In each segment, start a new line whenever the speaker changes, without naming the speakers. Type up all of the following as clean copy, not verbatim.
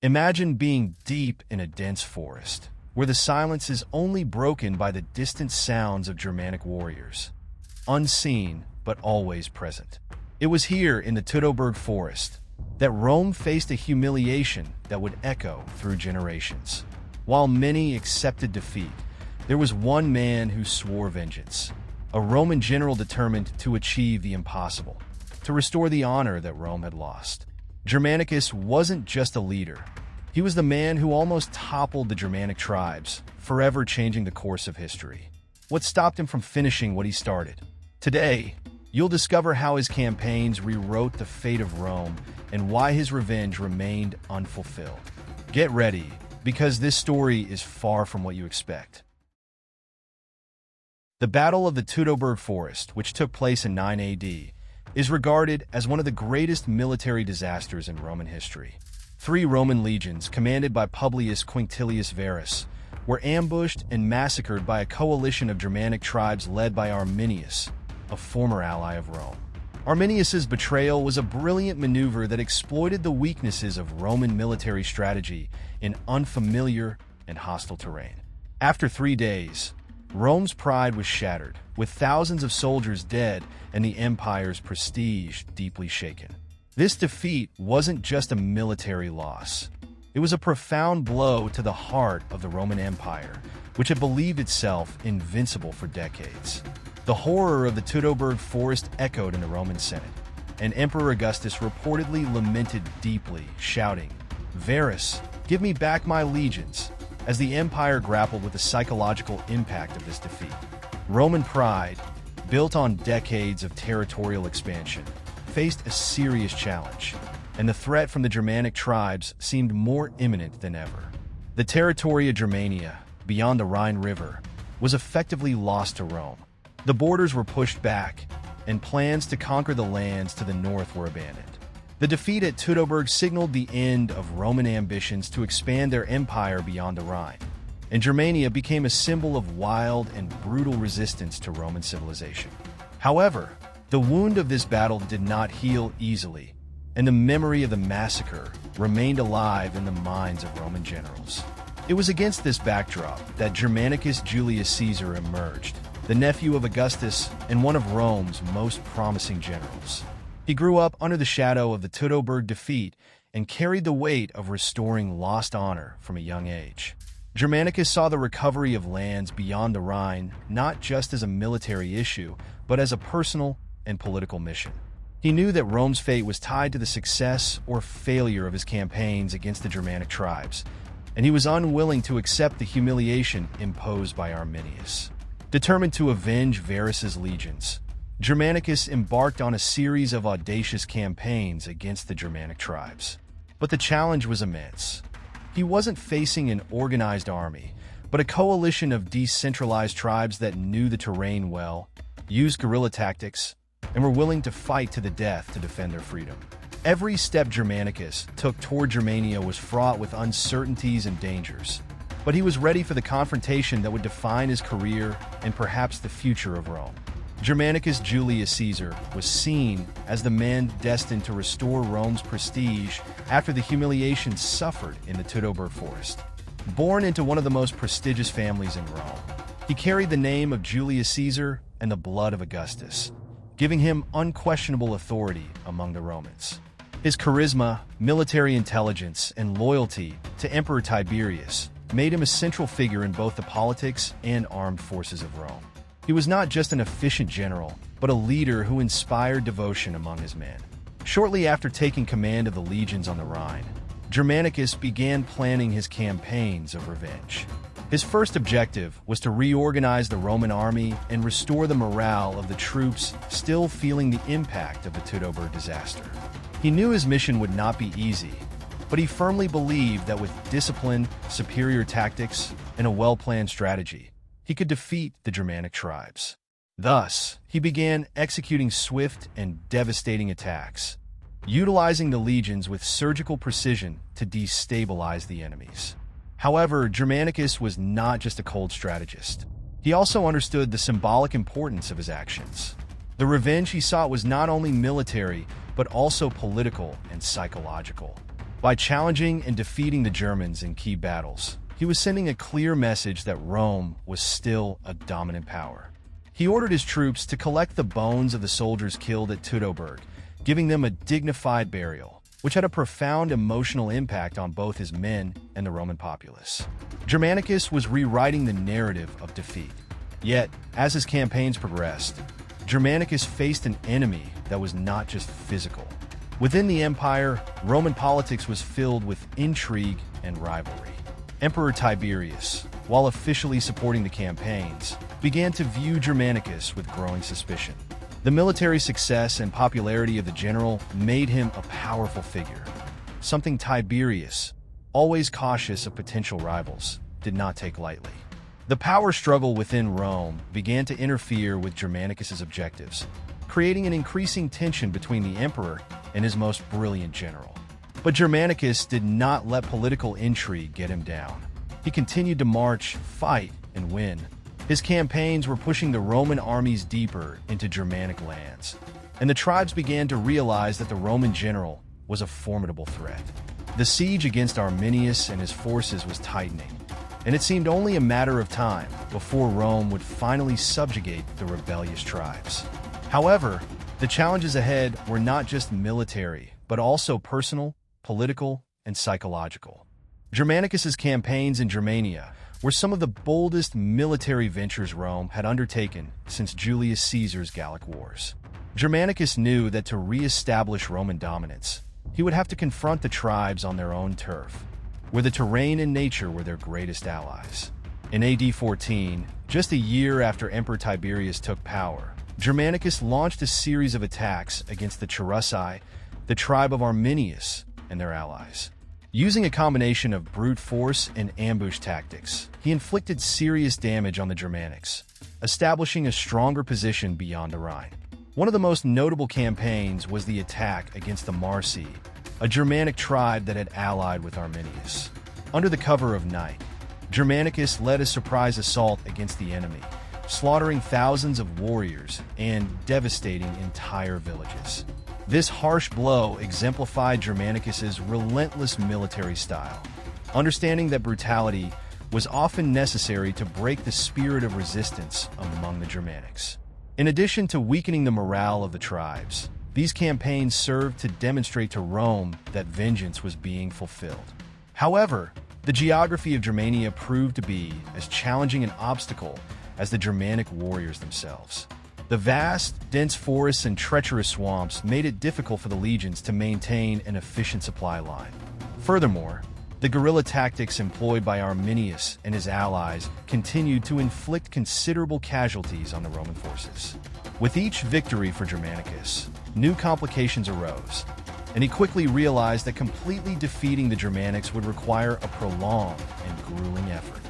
Imagine being deep in a dense forest, where the silence is only broken by the distant sounds of Germanic warriors, unseen but always present. It was here in the Teutoburg Forest that Rome faced a humiliation that would echo through generations. While many accepted defeat, there was one man who swore vengeance, a Roman general determined to achieve the impossible, to restore the honor that Rome had lost. Germanicus wasn't just a leader. He was the man who almost toppled the Germanic tribes, forever changing the course of history. What stopped him from finishing what he started? Today, you'll discover how his campaigns rewrote the fate of Rome and why his revenge remained unfulfilled. Get ready, because this story is far from what you expect. The Battle of the Teutoburg Forest, which took place in 9 AD, is regarded as one of the greatest military disasters in Roman history. 3 Roman legions, commanded by Publius Quinctilius Varus, were ambushed and massacred by a coalition of Germanic tribes led by Arminius, a former ally of Rome. Arminius's betrayal was a brilliant maneuver that exploited the weaknesses of Roman military strategy in unfamiliar and hostile terrain. After 3 days, Rome's pride was shattered, with thousands of soldiers dead and the empire's prestige deeply shaken. This defeat wasn't just a military loss. It was a profound blow to the heart of the Roman Empire, which had believed itself invincible for decades. The horror of the Teutoburg Forest echoed in the Roman Senate, and Emperor Augustus reportedly lamented deeply, shouting, "Varus, give me back my legions," as the empire grappled with the psychological impact of this defeat. Roman pride, built on decades of territorial expansion, faced a serious challenge, and the threat from the Germanic tribes seemed more imminent than ever. The territory of Germania, beyond the Rhine River, was effectively lost to Rome. The borders were pushed back, and plans to conquer the lands to the north were abandoned. The defeat at Teutoburg signaled the end of Roman ambitions to expand their empire beyond the Rhine, and Germania became a symbol of wild and brutal resistance to Roman civilization. However, the wound of this battle did not heal easily, and the memory of the massacre remained alive in the minds of Roman generals. It was against this backdrop that Germanicus Julius Caesar emerged, the nephew of Augustus and one of Rome's most promising generals. He grew up under the shadow of the Teutoburg defeat and carried the weight of restoring lost honor from a young age. Germanicus saw the recovery of lands beyond the Rhine not just as a military issue, but as a personal and political mission. He knew that Rome's fate was tied to the success or failure of his campaigns against the Germanic tribes, and he was unwilling to accept the humiliation imposed by Arminius. Determined to avenge Varus's legions, Germanicus embarked on a series of audacious campaigns against the Germanic tribes. But the challenge was immense. He wasn't facing an organized army, but a coalition of decentralized tribes that knew the terrain well, used guerrilla tactics, and were willing to fight to the death to defend their freedom. Every step Germanicus took toward Germania was fraught with uncertainties and dangers, but he was ready for the confrontation that would define his career and perhaps the future of Rome. Germanicus Julius Caesar was seen as the man destined to restore Rome's prestige after the humiliation suffered in the Teutoburg Forest. Born into one of the most prestigious families in Rome, he carried the name of Julius Caesar and the blood of Augustus, giving him unquestionable authority among the Romans. His charisma, military intelligence, and loyalty to Emperor Tiberius made him a central figure in both the politics and armed forces of Rome. He was not just an efficient general, but a leader who inspired devotion among his men. Shortly after taking command of the legions on the Rhine, Germanicus began planning his campaigns of revenge. His first objective was to reorganize the Roman army and restore the morale of the troops still feeling the impact of the Teutoburg disaster. He knew his mission would not be easy, but he firmly believed that with discipline, superior tactics, and a well-planned strategy, he could defeat the Germanic tribes. Thus, he began executing swift and devastating attacks, utilizing the legions with surgical precision to destabilize the enemies. However, Germanicus was not just a cold strategist. He also understood the symbolic importance of his actions. The revenge he sought was not only military, but also political and psychological. By challenging and defeating the Germans in key battles, he was sending a clear message that Rome was still a dominant power. He ordered his troops to collect the bones of the soldiers killed at Teutoburg, giving them a dignified burial, which had a profound emotional impact on both his men and the Roman populace. Germanicus was rewriting the narrative of defeat. Yet, as his campaigns progressed, Germanicus faced an enemy that was not just physical. Within the empire, Roman politics was filled with intrigue and rivalry. Emperor Tiberius, while officially supporting the campaigns, began to view Germanicus with growing suspicion. The military success and popularity of the general made him a powerful figure, something Tiberius, always cautious of potential rivals, did not take lightly. The power struggle within Rome began to interfere with Germanicus's objectives, creating an increasing tension between the emperor and his most brilliant general. But Germanicus did not let political intrigue get him down. He continued to march, fight, and win. His campaigns were pushing the Roman armies deeper into Germanic lands, and the tribes began to realize that the Roman general was a formidable threat. The siege against Arminius and his forces was tightening, and it seemed only a matter of time before Rome would finally subjugate the rebellious tribes. However, the challenges ahead were not just military, but also personal, political, and psychological. Germanicus's campaigns in Germania were some of the boldest military ventures Rome had undertaken since Julius Caesar's Gallic Wars. Germanicus knew that to re-establish Roman dominance, he would have to confront the tribes on their own turf, where the terrain and nature were their greatest allies. In AD 14, just a year after Emperor Tiberius took power, Germanicus launched a series of attacks against the Cherusei, the tribe of Arminius, and their allies. Using a combination of brute force and ambush tactics, he inflicted serious damage on the Germanics, establishing a stronger position beyond the Rhine. One of the most notable campaigns was the attack against the Marsi, a Germanic tribe that had allied with Arminius. Under the cover of night, Germanicus led a surprise assault against the enemy, slaughtering thousands of warriors and devastating entire villages. This harsh blow exemplified Germanicus's relentless military style, understanding that brutality was often necessary to break the spirit of resistance among the Germanics. In addition to weakening the morale of the tribes, these campaigns served to demonstrate to Rome that vengeance was being fulfilled. However, the geography of Germania proved to be as challenging an obstacle as the Germanic warriors themselves. The vast, dense forests and treacherous swamps made it difficult for the legions to maintain an efficient supply line. Furthermore, the guerrilla tactics employed by Arminius and his allies continued to inflict considerable casualties on the Roman forces. With each victory for Germanicus, new complications arose, and he quickly realized that completely defeating the Germanics would require a prolonged and grueling effort.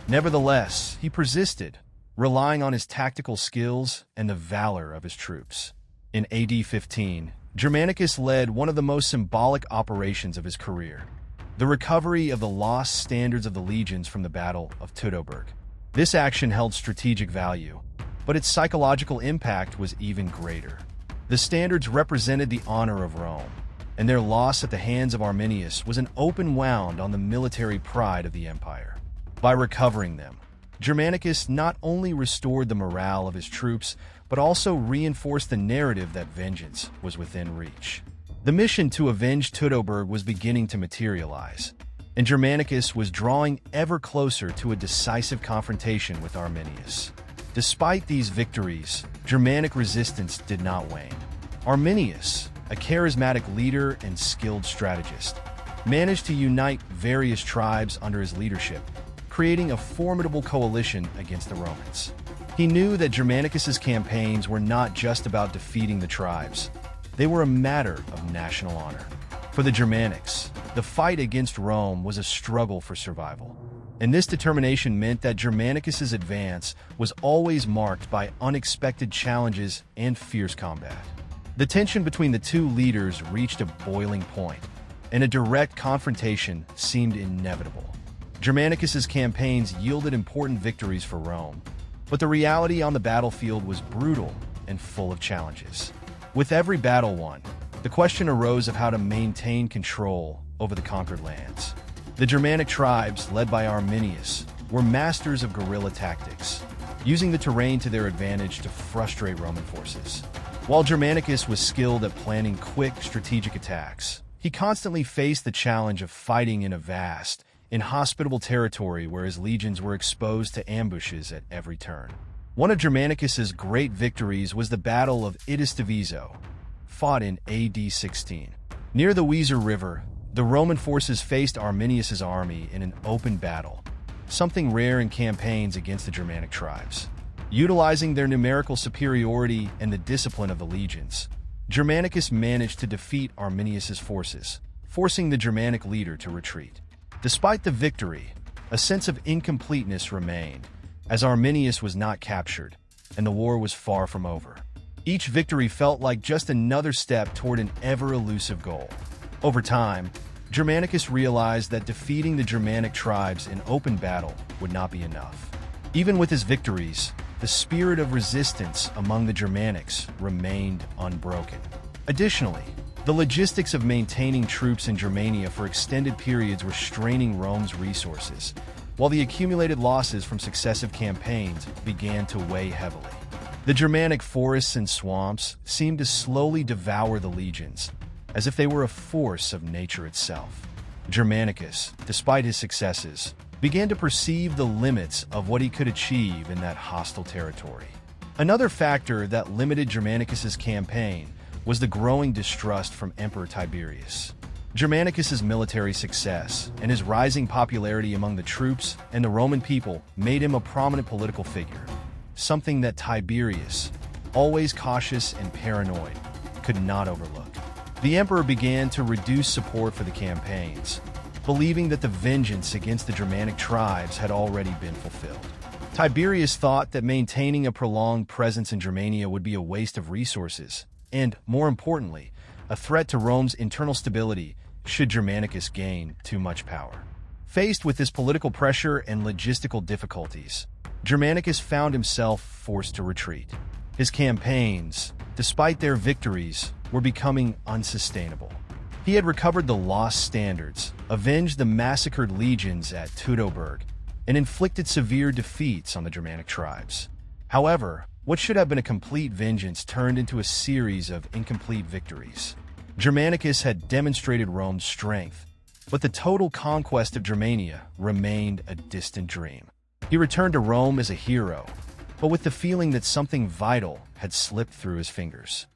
Nevertheless, he persisted, relying on his tactical skills and the valor of his troops. In AD 15, Germanicus led one of the most symbolic operations of his career, the recovery of the lost standards of the legions from the Battle of Teutoburg. This action held strategic value, but its psychological impact was even greater. The standards represented the honor of Rome, and their loss at the hands of Arminius was an open wound on the military pride of the empire. By recovering them, Germanicus not only restored the morale of his troops, but also reinforced the narrative that vengeance was within reach. The mission to avenge Teutoburg was beginning to materialize, and Germanicus was drawing ever closer to a decisive confrontation with Arminius. Despite these victories, Germanic resistance did not wane. Arminius, a charismatic leader and skilled strategist, managed to unite various tribes under his leadership, creating a formidable coalition against the Romans. He knew that Germanicus's campaigns were not just about defeating the tribes. They were a matter of national honor. For the Germanics, the fight against Rome was a struggle for survival. And this determination meant that Germanicus's advance was always marked by unexpected challenges and fierce combat. The tension between the two leaders reached a boiling point, and a direct confrontation seemed inevitable. Germanicus's campaigns yielded important victories for Rome, but the reality on the battlefield was brutal and full of challenges. With every battle won, the question arose of how to maintain control over the conquered lands. The Germanic tribes, led by Arminius, were masters of guerrilla tactics, using the terrain to their advantage to frustrate Roman forces. While Germanicus was skilled at planning quick, strategic attacks, he constantly faced the challenge of fighting in a vast, inhospitable territory where his legions were exposed to ambushes at every turn. One of Germanicus's great victories was the Battle of Idistaviso, fought in AD 16. Near the Weser River, the Roman forces faced Arminius's army in an open battle, something rare in campaigns against the Germanic tribes. Utilizing their numerical superiority and the discipline of the legions, Germanicus managed to defeat Arminius's forces, forcing the Germanic leader to retreat. Despite the victory, a sense of incompleteness remained, as Arminius was not captured, and the war was far from over. Each victory felt like just another step toward an ever-elusive goal. Over time, Germanicus realized that defeating the Germanic tribes in open battle would not be enough. Even with his victories, the spirit of resistance among the Germanics remained unbroken. Additionally, the logistics of maintaining troops in Germania for extended periods were straining Rome's resources, while the accumulated losses from successive campaigns began to weigh heavily. The Germanic forests and swamps seemed to slowly devour the legions, as if they were a force of nature itself. Germanicus, despite his successes, began to perceive the limits of what he could achieve in that hostile territory. Another factor that limited Germanicus's campaign was the growing distrust from Emperor Tiberius. Germanicus's military success and his rising popularity among the troops and the Roman people made him a prominent political figure, something that Tiberius, always cautious and paranoid, could not overlook. The emperor began to reduce support for the campaigns, believing that the vengeance against the Germanic tribes had already been fulfilled. Tiberius thought that maintaining a prolonged presence in Germania would be a waste of resources, and, more importantly, a threat to Rome's internal stability should Germanicus gain too much power. Faced with this political pressure and logistical difficulties, Germanicus found himself forced to retreat. His campaigns, despite their victories, were becoming unsustainable. He had recovered the lost standards, avenged the massacred legions at Teutoburg, and inflicted severe defeats on the Germanic tribes. However, what should have been a complete vengeance turned into a series of incomplete victories. Germanicus had demonstrated Rome's strength, but the total conquest of Germania remained a distant dream. He returned to Rome as a hero, but with the feeling that something vital had slipped through his fingers.